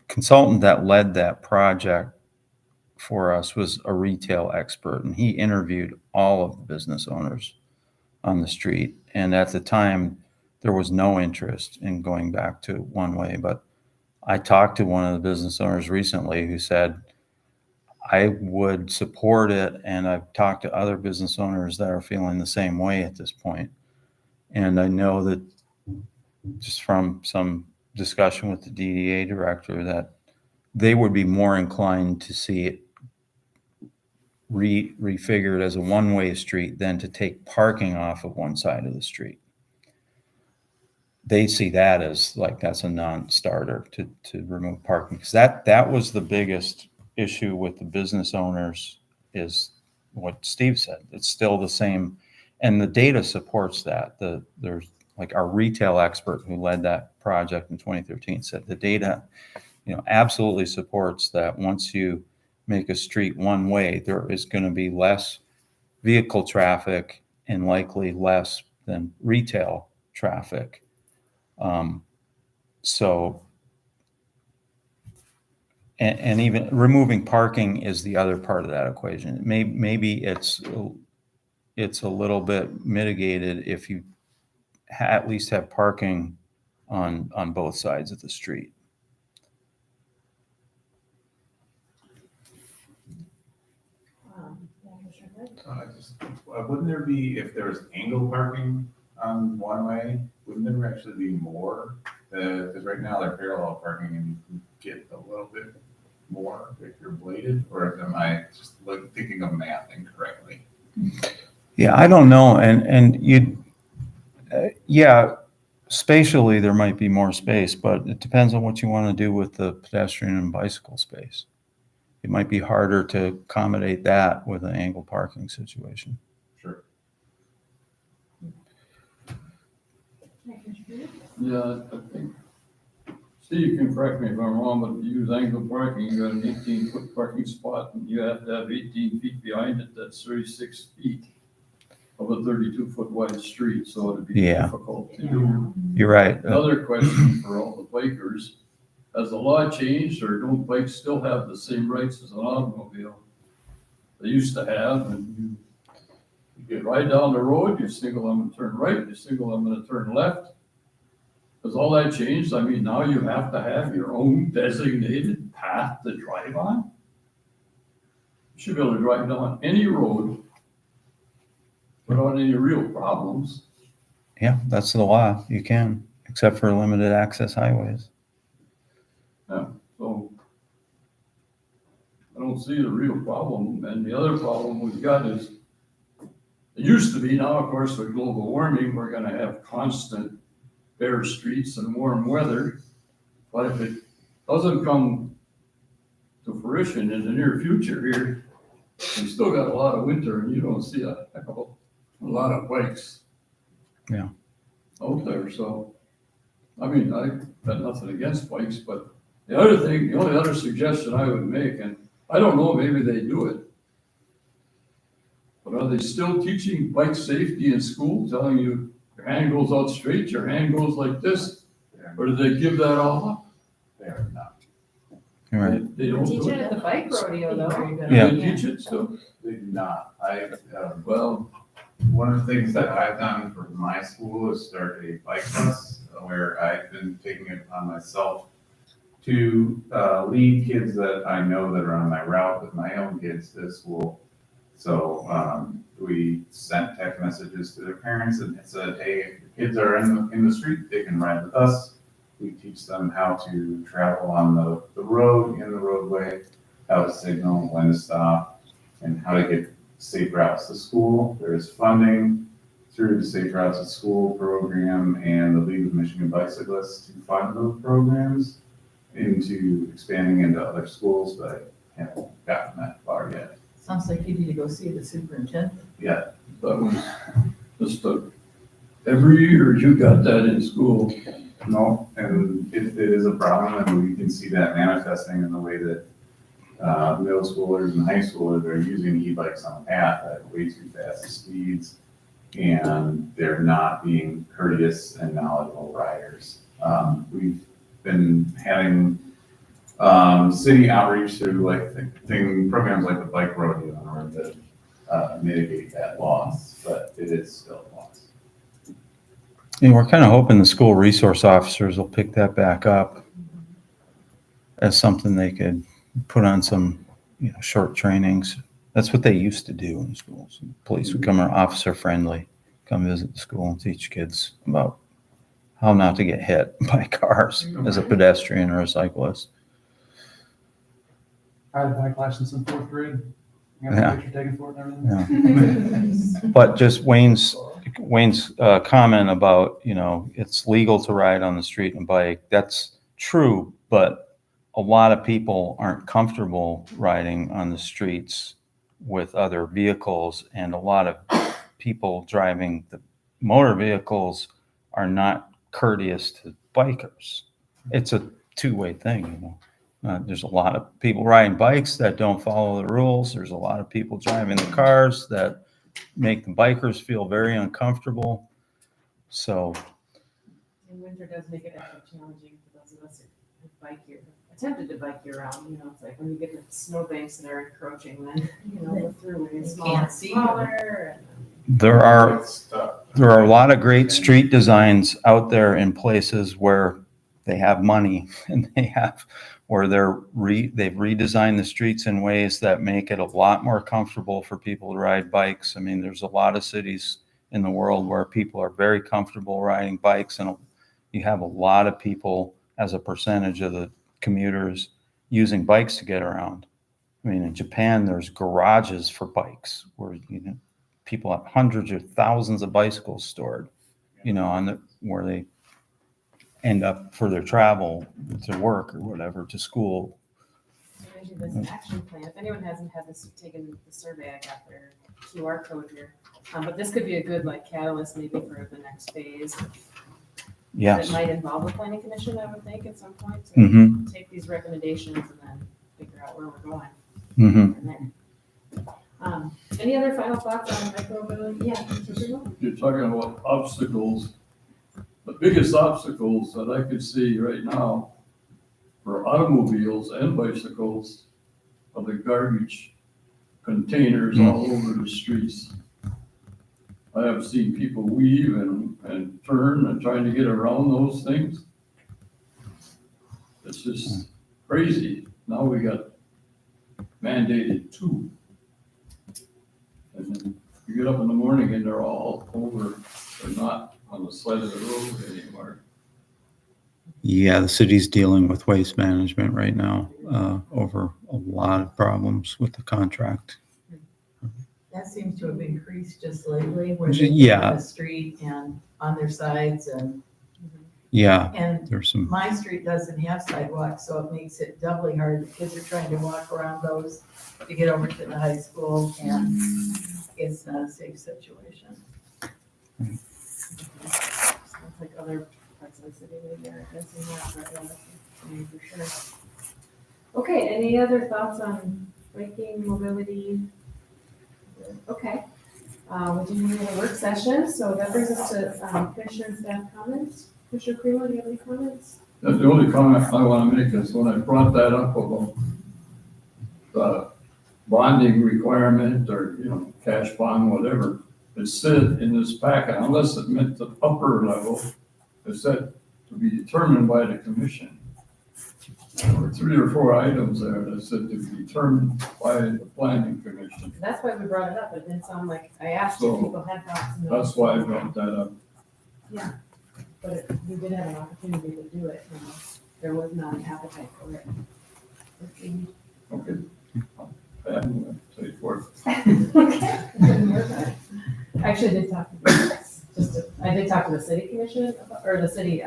consultant that led that project for us was a retail expert, and he interviewed all of the business owners on the street. And at the time, there was no interest in going back to one-way. But I talked to one of the business owners recently who said, I would support it, and I've talked to other business owners that are feeling the same way at this point. And I know that just from some discussion with the DDA director that they would be more inclined to see it refigured as a one-way street than to take parking off of one side of the street. They see that as like that's a non-starter to remove parking, because that was the biggest issue with the business owners is what Steve said. It's still the same, and the data supports that. There's like our retail expert who led that project in 2013 said the data, absolutely supports that once you make a street one way, there is going to be less vehicle traffic and likely less than retail traffic. So And even removing parking is the other part of that equation. Maybe it's a little bit mitigated if you at least have parking on both sides of the street. Yeah, Commissioner Hood? Wouldn't there be, if there was angle parking on one way, wouldn't there actually be more? Because right now they're parallel parking and you can get a little bit more if you're bladed, or am I just thinking of math incorrectly? Yeah, I don't know. And yeah, spatially there might be more space, but it depends on what you want to do with the pedestrian and bicycle space. It might be harder to accommodate that with an angle parking situation. Sure. Yeah, Commissioner Hood? Yeah, I think, Steve can correct me if I'm wrong, but if you use angle parking, you got an 18-foot parking spot, and you have to have 18 feet behind it, that's 36 feet of a 32-foot wide street, so it'd be Yeah. difficult to do. You're right. Another question for all the bikers, has the law changed, or don't bikes still have the same rights as an automobile? They used to have, and you ride down the road, you single them and turn right, you single them and turn left. Has all that changed? I mean, now you have to have your own designated path to drive on? You should be able to drive down any road without any real problems. Yeah, that's the law. You can, except for limited access highways. So I don't see the real problem. And the other problem we've got is, it used to be, now of course with global warming, we're gonna have constant bare streets and warm weather. But if it doesn't come to fruition in the near future here, we still got a lot of winter and you don't see a lot of bikes. Yeah. Out there, so, I mean, I've got nothing against bikes, but the only other suggestion I would make, and I don't know, maybe they do it, but are they still teaching bike safety in school, telling you your hand goes out straight, your hand goes like this? Or did they give that all up? They are not. You're right. They don't Teach do it it. at the bike rodeo though. Yeah. They teach it still? They do not. Well, One of the things that I've done for my school is start a bike bus where I've been taking it upon myself to lead kids that I know that are on my route with my own kids to school. So we sent text messages to their parents and said, hey, if the kids are in the street, they can ride with us. We teach them how to travel on the road, in the roadway, how to signal, when to stop, and how to get safe routes to school. There's funding through the Safe Routes to School program and the League of Michigan Bicyclists to fund those programs into expanding into other schools, but I haven't gotten that far yet. Sounds like you need to go see the superintendent. Yeah, that was just every year you got that in school. no, and it is a problem, and we can see that manifesting in the way that middle schoolers and high schoolers are using e-bikes on the path at way too fast speeds, and they're not being courteous and knowledgeable riders. We've been having city outreach through programs like the bike rodeo in order to mitigate that loss, but it is still a loss. And we're kind of hoping the school resource officers will pick that back up as something they could put on some, short trainings. That's what they used to do in schools. Police would come, or officer friendly, come visit the school and teach kids about how not to get hit by cars as a pedestrian or a cyclist. I had a bike license in 4th grade. I got Yeah. a picture taken for it and everything. Yeah. But just Wayne's comment about, it's legal to ride on the street and bike. That's true, but a lot of people aren't comfortable riding on the streets with other vehicles, and a lot of people driving the motor vehicles are not courteous to bikers. It's a two-way thing, there's a lot of people riding bikes that don't follow the rules. There's a lot of people driving the cars that make the bikers feel very uncomfortable. So, And winter does make it extra challenging for those of us who bike here. attempted to bike year round, you know, it's like when you get the snowbanks that are encroaching, then, you know, the throughway is You smaller can't and see smaller. There are, It's tough. there are a lot of great street designs out there in places where they have money and they have, where they've redesigned the streets in ways that make it a lot more comfortable for people to ride bikes. I mean, there's a lot of cities in the world where people are very comfortable riding bikes, and you have a lot of people as a percentage of the commuters using bikes to get around. I mean, in Japan, there's garages for bikes where, you know, people have hundreds or thousands of bicycles stored, you know, where they end up for their travel to work or whatever, to school. Maybe there's an action plan. If anyone hasn't had this, taken the survey, I got their QR code here. But this could be a good like catalyst maybe for the next phase. Yes. It might involve the planning commission, I would think, at some point to Mm-hmm. take these recommendations and then figure out where we're going Mm-hmm. from there. Any other final thoughts on micromobility? Yeah, Mr. Greenwald? You're talking about obstacles. The biggest obstacles that I could see right now for automobiles and bicycles are the garbage containers all over the streets. I have seen people weave and turn and trying to get around those things. It's just crazy. Now we got mandated 2. And then you get up in the morning and they're all over, they're not on the side of the road anymore. Yeah, the city's dealing with waste management right now over a lot of problems with the contract. That seems to have increased just lately, where they Yeah. on the street and on their sides Yeah, and there's some. my street doesn't have sidewalks, so it makes it doubly hard. Kids are trying to walk around those to get over to the high school, and it's not a safe situation. Sounds like other parts of the city maybe are addressing that, but yeah, that's for sure. Okay, any other thoughts on biking, mobility? Okay, we do have a work session, so that brings us to commissioner and staff comments. Commissioner Creeler, do you have any comments? That's the only comment I want to make is when I brought that up about the bonding requirement or, you know, cash bond, whatever, it said in this packet, unless it meant the upper level, it said to be determined by the commission. There were 3 or 4 items there that said to be determined by the planning commission. That's why we brought it up, it didn't sound like, I asked So, if people had thoughts. and That's why I brought that up. But we did have an opportunity to do it, and there was not an appetite for it. Okay. And say forth. Okay. Actually, I did talk I did talk to the city commission, or the city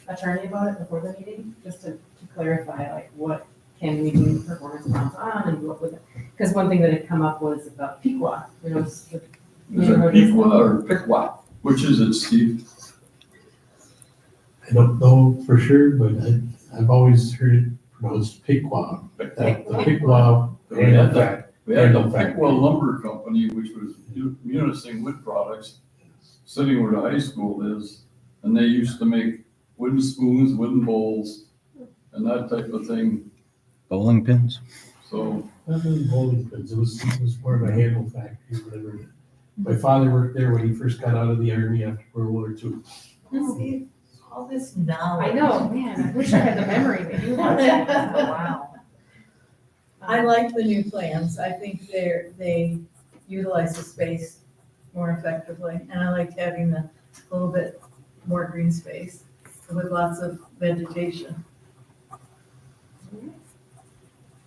attorney about it before the meeting, just to clarify, like, what can we do performance bonds on, and what would, because one thing that had come up was about Pequot, you know. Is it Pequot or Pequot? Which is it, Steve? I don't know for sure, but I've always heard it pronounced Pequot. The Pequot We had the fact. Pequot Lumber Company, which was Munising Wood Products, sitting where the high school is, and they used to make wooden spoons, wooden bowls, and that type of thing. Bowling pins? So, Not really bowling pins, it was more of a handle factory, whatever. My father worked there when he first got out of the army after World War II. See, all this knowledge. I know, man, I wish I had the memory that you have. Wow. I like the new plans. I think they utilize the space more effectively, and I liked having a little bit more green space with lots of vegetation.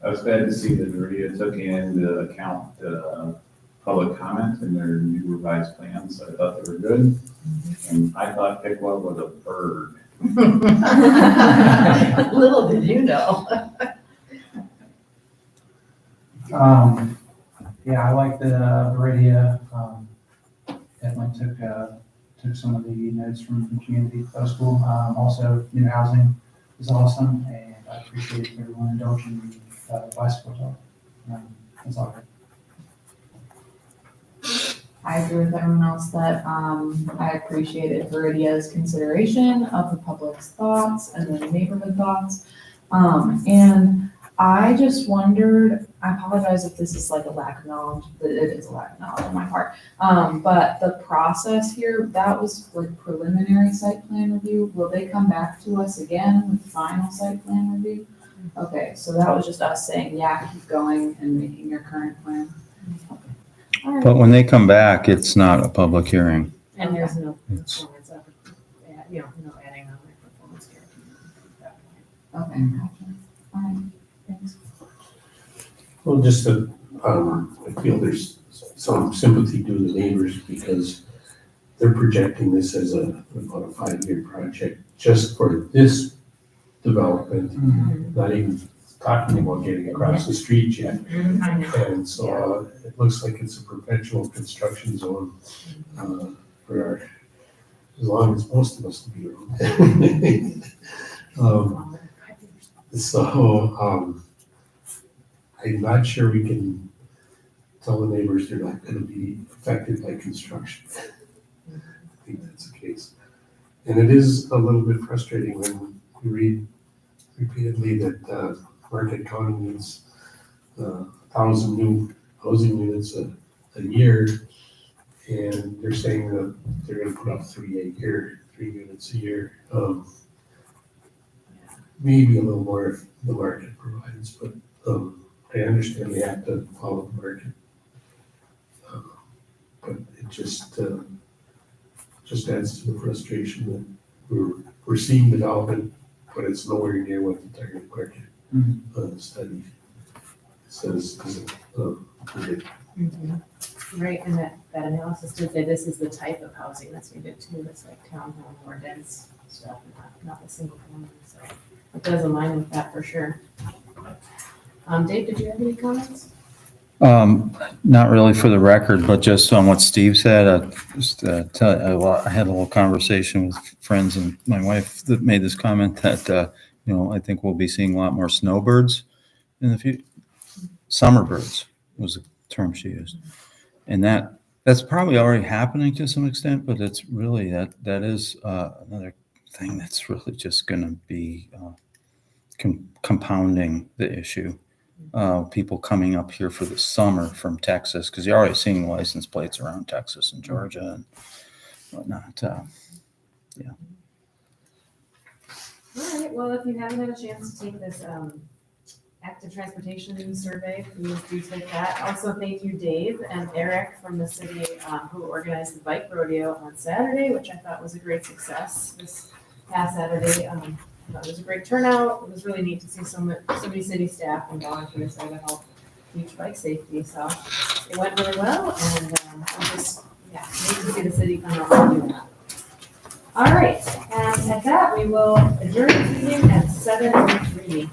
I was glad to see that Maria took into account public comment in their new revised plans. I thought they were good. And I thought Pequot was a bird. Little did you know. Yeah, I like the Viridia. Definitely took some of the notes from the community. That was cool. Also, new housing is awesome, and I appreciate everyone indulging the bicycle talk. That's all right. I agree with everyone else that I appreciated Viridia's consideration of the public's thoughts and the neighborhood thoughts. And I just wondered, I apologize if this is like a lack of knowledge, but it is a lack of knowledge on my part. But the process here, that was like preliminary site plan review. Will they come back to us again with final site plan review? Okay, so that was just us saying, yeah, keep going and making your current plan. Okay. All right. But when they come back, it's not a public hearing. And there's no It's- performance, no adding on my performance guarantee. Okay, gotcha. All right, thanks. Well, just that, I feel there's some sympathy to the neighbors because they're projecting this as about a 5-year project just for this development, not even talking about getting across the street yet. And so it looks like it's a perpetual construction zone for our, as long as most of us will be around. I'm not sure we can tell the neighbors they're not gonna be affected by construction. I think that's the case. And it is a little bit frustrating when we read repeatedly that Marquette County needs 1,000 new housing units a year. And they're saying that they're gonna put up 3 units a year. Maybe a little more if the market provides, but I understand we have to follow the market. But it just adds to the frustration that we're seeing development, but it's nowhere near what the target market study says. Right, and that analysis did say this is the type of housing that's needed too, it's like townhome or dense stuff, not the single family, so it does align with that for sure. Dave, did you have any comments? Not really for the record, but just on what Steve said, I had a little conversation with friends and my wife that made this comment that, I think we'll be seeing a lot more snowbirds in the future. Summer birds was the term she used. And that's probably already happening to some extent, but it's really, that is another thing that's really just going to be compounding the issue. People coming up here for the summer from Texas, because you're already seeing license plates around Texas and Georgia and whatnot. Yeah. All right, well, if you haven't had a chance to take this active transportation survey, please do take that. Also, thank you, Dave and Eric from the city who organized the bike rodeo on Saturday, which I thought was a great success this past Saturday. I thought it was a great turnout. It was really neat to see so many city staff and volunteers there to help teach bike safety. So it went really well, and I'm just neat to see the city come out and do that. All right, and at that, we will adjourn the meeting at 7:03.